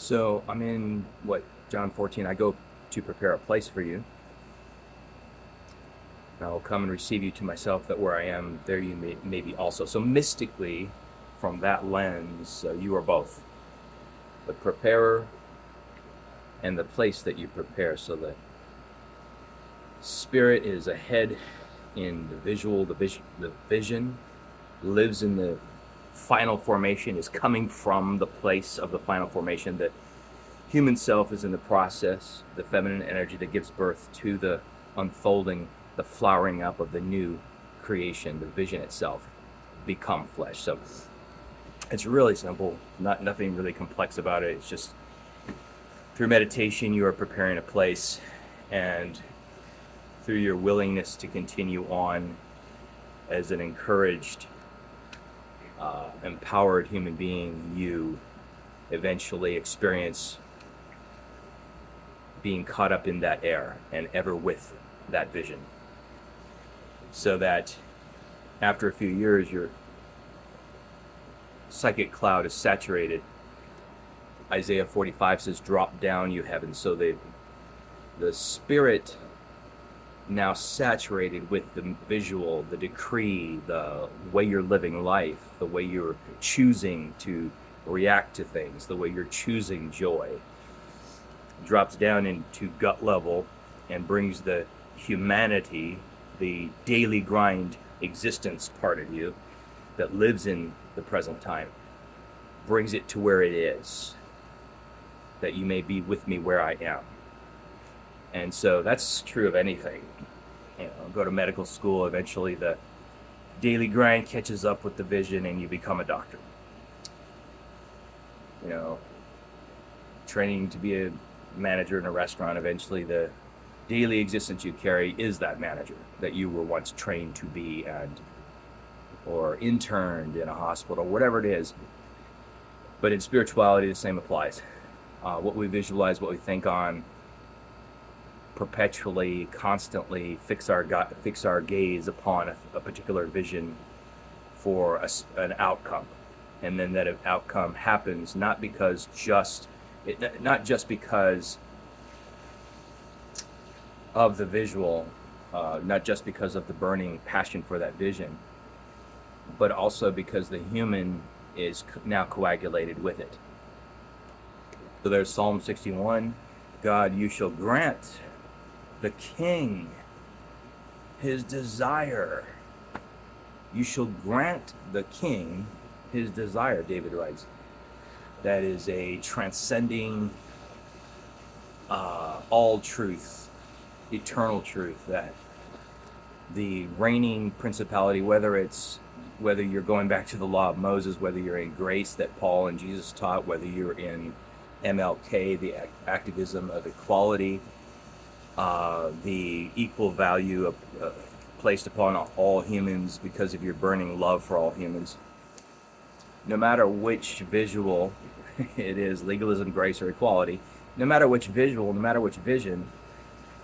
So I'm in John 14. I go to prepare a place for you. And I will come and receive you to myself, that where I am, there you may be also. So mystically, from that lens, you are both the preparer and the place that you prepare. So that spirit is ahead in the visual, the vision lives in the final formation, is coming from the place of the final formation. That human self is in the process, the feminine energy that gives birth to the unfolding, the flowering up of the new creation, the vision itself, become flesh. So it's really simple, nothing really complex about it. It's just through meditation, you are preparing a place, and through your willingness to continue on as an encouraged, empowered human being, you eventually experience being caught up in that air and ever with that vision. So that after a few years, your psychic cloud is saturated. Isaiah 45 says, drop down, you heavens. So the spirit now saturated with the visual, the decree, the way you're living life, the way you're choosing to react to things, the way you're choosing joy, drops down into gut level and brings the humanity, the daily grind existence part of you that lives in the present time, brings it to where it is, that you may be with me where I am. And so that's true of anything. Go to medical school, eventually the daily grind catches up with the vision and you become a doctor. Training to be a manager in a restaurant, eventually the daily existence you carry is that manager that you were once trained to be, or interned in a hospital, whatever it is. But in spirituality, the same applies. What we visualize, what we think on, perpetually, constantly fix our gaze upon a particular vision for an outcome, and then that outcome happens not just because of the visual, not just because of the burning passion for that vision, but also because the human is now coagulated with it. So there's Psalm 61. God, you shall grant the king his desire. You shall grant the king his desire, David writes. That is a transcending all truth, eternal truth, that the reigning principality, whether you're going back to the law of Moses, whether you're in grace that Paul and Jesus taught, whether you're in MLK, the activism of equality, the equal value placed upon all humans because of your burning love for all humans. No matter which visual it is, legalism, grace, or equality, no matter which visual, no matter which vision,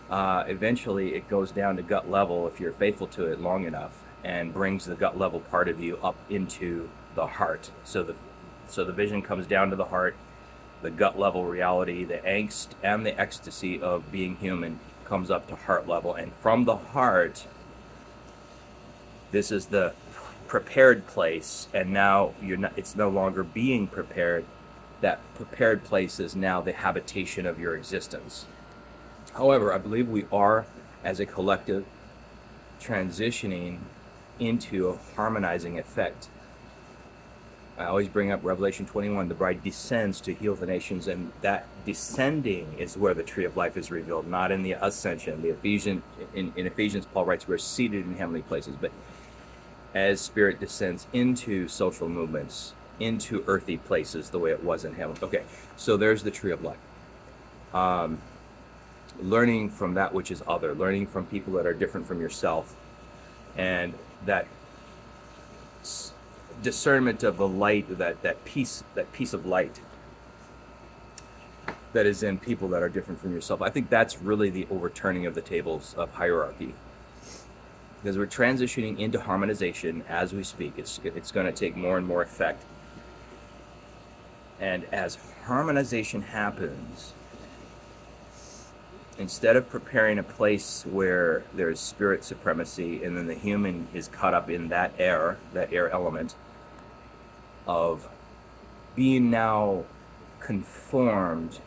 eventually it goes down to gut level if you're faithful to it long enough, and brings the gut level part of you up into the heart. So the vision comes down to the heart. The gut level reality, the angst and the ecstasy of being human, comes up to heart level. And from the heart, this is the prepared place. And now it's no longer being prepared. That prepared place is now the habitation of your existence. However, I believe we are, as a collective, transitioning into a harmonizing effect. I always bring up Revelation 21, the bride descends to heal the nations, and that descending is where the tree of life is revealed, not in the ascension. In Ephesians, Paul writes, we're seated in heavenly places, but as spirit descends into social movements, into earthy places, the way it was in heaven. Okay, so there's the tree of life. Learning from that which is other, learning from people that are different from yourself, and that discernment of the light, that piece of light that is in people that are different from yourself. I think that's really the overturning of the tables of hierarchy, because we're transitioning into harmonization as we speak. It's going to take more and more effect. And as harmonization happens, instead of preparing a place where there's spirit supremacy and then the human is caught up in that air element of being now conformed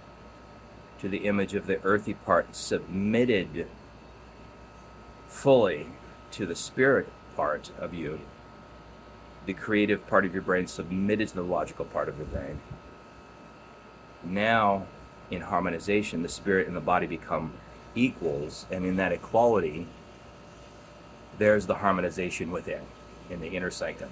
to the image of the earthy part, submitted fully to the spirit part of you, the creative part of your brain submitted to the logical part of your brain. Now, in harmonization, the spirit and the body become equals, and in that equality, there's the harmonization within, in the inner sanctum.